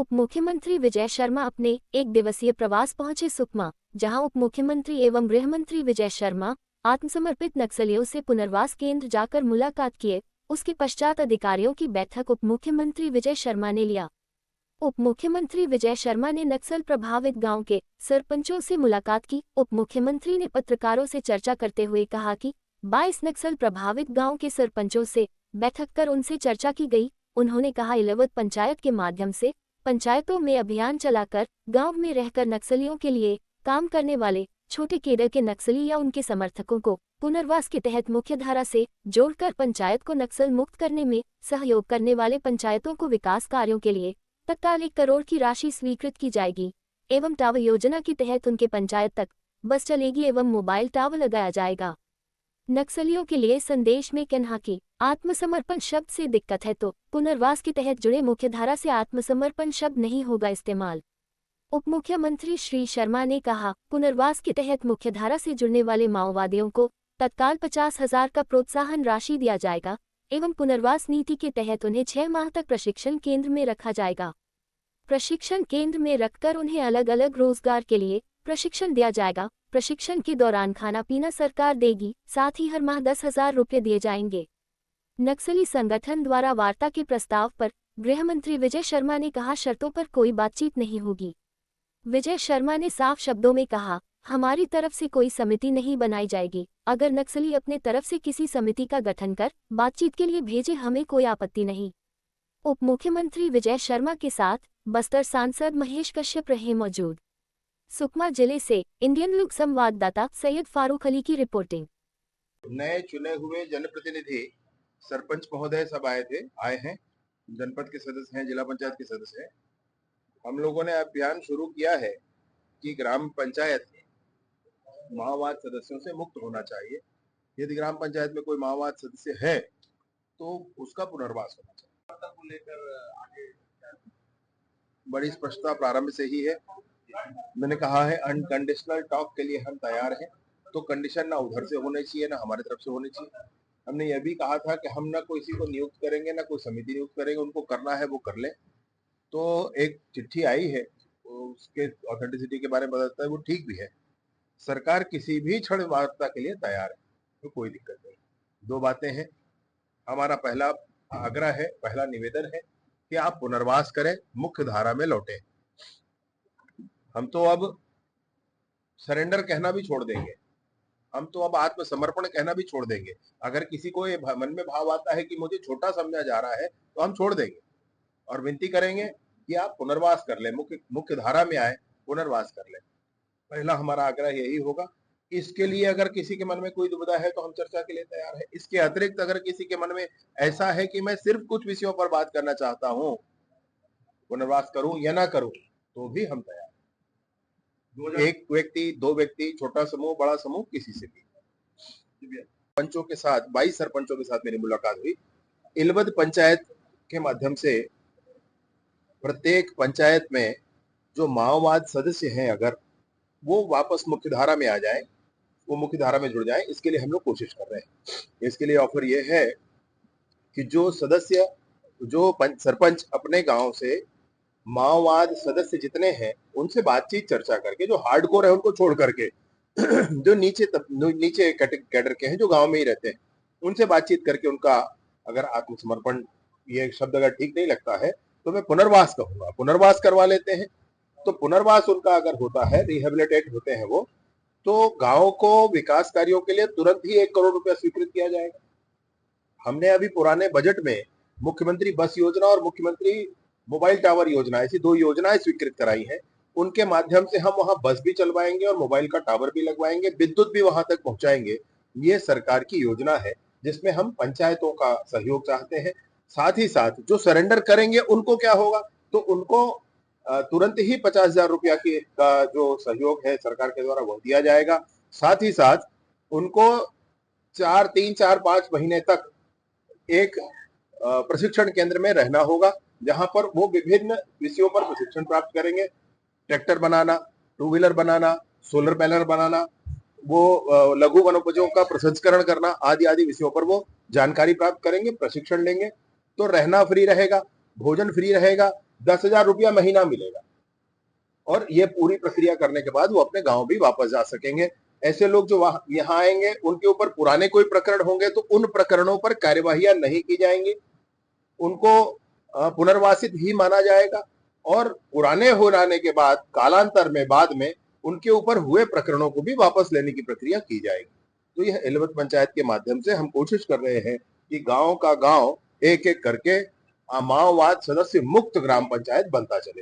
उप मुख्यमंत्री विजय शर्मा अपने एक दिवसीय प्रवास पहुंचे सुकमा, जहां उप मुख्यमंत्री एवं गृह मंत्री विजय शर्मा आत्मसमर्पित नक्सलियों से पुनर्वास केंद्र जाकर मुलाकात किए। उसके पश्चात अधिकारियों की बैठक उप मुख्यमंत्री विजय शर्मा ने लिया। उप मुख्यमंत्री विजय शर्मा ने नक्सल प्रभावित गांव के सरपंचों से मुलाकात की। उप मुख्यमंत्री ने पत्रकारों से चर्चा करते हुए कहा कि 22 नक्सल प्रभावित गांव के सरपंचों से बैठक कर उनसे चर्चा की गई। उन्होंने कहा इलावत पंचायत के माध्यम से पंचायतों में अभियान चलाकर गांव में रहकर नक्सलियों के लिए काम करने वाले छोटे केडर के नक्सली या उनके समर्थकों को पुनर्वास के तहत मुख्यधारा से जोड़कर पंचायत को नक्सल मुक्त करने में सहयोग करने वाले पंचायतों को विकास कार्यों के लिए तत्काल 1 करोड़ की राशि स्वीकृत की जाएगी एवं टावर योजना के तहत उनके पंचायत तक बस चलेगी एवं मोबाइल टावर लगाया जाएगा। नक्सलियों के लिए संदेश में कहा कि आत्मसमर्पण शब्द से दिक्कत है तो पुनर्वास के तहत जुड़े मुख्यधारा से आत्मसमर्पण शब्द नहीं होगा इस्तेमाल। उप मुख्यमंत्री श्री शर्मा ने कहा पुनर्वास के तहत मुख्यधारा से जुड़ने वाले माओवादियों को तत्काल 50,000 का प्रोत्साहन राशि दिया जाएगा एवं पुनर्वास नीति के तहत उन्हें 6 माह तक प्रशिक्षण केंद्र में रखा जाएगा। प्रशिक्षण केंद्र में रखकर उन्हें अलग अलग रोजगार के लिए प्रशिक्षण दिया जाएगा। प्रशिक्षण के दौरान खाना पीना सरकार देगी, साथ ही हर माह 10,000 रुपये दिए जाएंगे। नक्सली संगठन द्वारा वार्ता के प्रस्ताव पर गृह मंत्री विजय शर्मा ने कहा शर्तों पर कोई बातचीत नहीं होगी। विजय शर्मा ने साफ शब्दों में कहा हमारी तरफ से कोई समिति नहीं बनाई जाएगी। अगर नक्सली अपने तरफ से किसी समिति का गठन कर बातचीत के लिए भेजे हमें कोई आपत्ति नहीं। उप मुख्यमंत्री विजय शर्मा के साथ बस्तर सांसद महेश कश्यप रहे मौजूद। सुकमा जिले से इंडियन लुक संवाददाता सैयद फारूक अली की रिपोर्टिंग। नए चुने हुए जनप्रतिनिधि सरपंच महोदय सब आए हैं, जनपद के सदस्य हैं, जिला पंचायत के सदस्य हैं। हम लोगों ने अभियान शुरू किया है कि ग्राम पंचायत माओवाद सदस्यों से मुक्त होना चाहिए। यदि ग्राम पंचायत में कोई माओवाद सदस्य है तो उसका पुनर्वास होना चाहिए। को लेकर आगे बड़ी स्पष्टता प्रारंभ से ही है। मैंने कहा है अनकंडीशनल टॉक के लिए हम तैयार हैं, तो कंडीशन ना उधर से होनी चाहिए ना हमारी तरफ से होनी चाहिए। हमने यह भी कहा था कि हम ना किसी को नियुक्त करेंगे ना कोई समिति नियुक्त करेंगे, उनको करना है वो कर ले। तो एक चिट्ठी आई है, उसके ऑथेंटिसिटी के बारे में बताता है, वो ठीक भी है। सरकार किसी भी क्षण वार्ता के लिए तैयार है, तो कोई दिक्कत नहीं। 2 बातें हैं। हमारा पहला आग्रह है, पहला निवेदन है कि आप पुनर्वास करें, मुख्य धारा में लौटें। हम तो अब सरेंडर कहना भी छोड़ देंगे, हम तो अब आत्मसमर्पण कहना भी छोड़ देंगे। अगर किसी को ये मन में भाव आता है कि मुझे छोटा समझा जा रहा है तो हम छोड़ देंगे और विनती करेंगे कि आप पुनर्वास कर लें, मुख्य धारा में आए, पुनर्वास कर लें। पहला हमारा आग्रह यही होगा। इसके लिए अगर किसी के मन में कोई दुविधा है तो हम चर्चा के लिए तैयार है। इसके अतिरिक्त अगर किसी के मन में ऐसा है कि मैं सिर्फ कुछ विषयों पर बात करना चाहता हूं, पुनर्वास करूं या ना करूं, तो भी हम तैयार हैं। 1 व्यक्ति, 2 व्यक्ति, छोटा समूह, बड़ा समूह, किसी से भी। पंचों के साथ 22 सरपंचों के साथ मेरी मुलाकात हुई। इलवद पंचायत के माध्यम से प्रत्येक पंचायत में जो माओवाद सदस्य हैं अगर वो वापस मुख्यधारा में आ जाए, वो मुख्यधारा में जुड़ जाए, इसके लिए हम लोग कोशिश कर रहे हैं। इसके लिए ऑफर ये है कि जो सदस्य, जो सरपंच अपने गांव से माओवाद सदस्य जितने हैं उनसे बातचीत चर्चा करके, जो हार्डकोर है उनको छोड़ करके जो नीचे कैडर के हैं जो गांव में ही रहते हैं, उनसे बातचीत करके उनका अगर आत्मसमर्पण, ये शब्द अगर ठीक नहीं लगता है तो मैं पुनर्वास कहूंगा, पुनर्वास करवा लेते हैं। तो पुनर्वास उनका अगर होता है, रिहेबिलिटेट होते हैं वो, तो गांव को विकास कार्यों के लिए तुरंत ही 1 करोड़ रुपया स्वीकृत किया जाएगा। हमने अभी पुराने बजट में मुख्यमंत्री बस योजना और मुख्यमंत्री मोबाइल टावर योजना, ऐसी 2 योजनाएं स्वीकृत कराई हैं। उनके माध्यम से हम वहां बस भी चलवाएंगे और मोबाइल का टावर भी लगवाएंगे, विद्युत भी वहां तक पहुंचाएंगे। ये सरकार की योजना है जिसमें हम पंचायतों का सहयोग चाहते हैं। साथ ही साथ जो सरेंडर करेंगे उनको क्या होगा, तो उनको तुरंत ही 50,000 रुपया का जो सहयोग है सरकार के द्वारा वो दिया जाएगा। साथ ही साथ उनको 3, 4, 5 महीने तक एक प्रशिक्षण केंद्र में रहना होगा, जहां पर वो विभिन्न विषयों पर प्रशिक्षण प्राप्त करेंगे। ट्रैक्टर बनाना, 2 व्हीलर बनाना, सोलर पैनल बनाना, वो लघु वनोपजों का प्रसंस्करण करना, आदि आदि विषयों पर वो जानकारी प्राप्त करेंगे, प्रशिक्षण लेंगे। तो रहना फ्री रहेगा, भोजन फ्री रहेगा, 10,000 रुपया महीना मिलेगा और ये पूरी प्रक्रिया करने के बाद वो अपने गांव भी वापस जा सकेंगे। ऐसे लोग जो यहाँ आएंगे उनके ऊपर पुराने कोई प्रकरण होंगे तो उन प्रकरणों पर कार्यवाहियां नहीं की जाएंगी, उनको पुनर्वासित ही माना जाएगा और पुराने हो जाने के बाद कालांतर में बाद में उनके ऊपर हुए प्रकरणों को भी वापस लेने की प्रक्रिया की जाएगी। तो यह एलवत पंचायत के माध्यम से हम कोशिश कर रहे हैं कि गांव का गांव एक एक करके माओवाद सदस्य मुक्त ग्राम पंचायत बनता चले।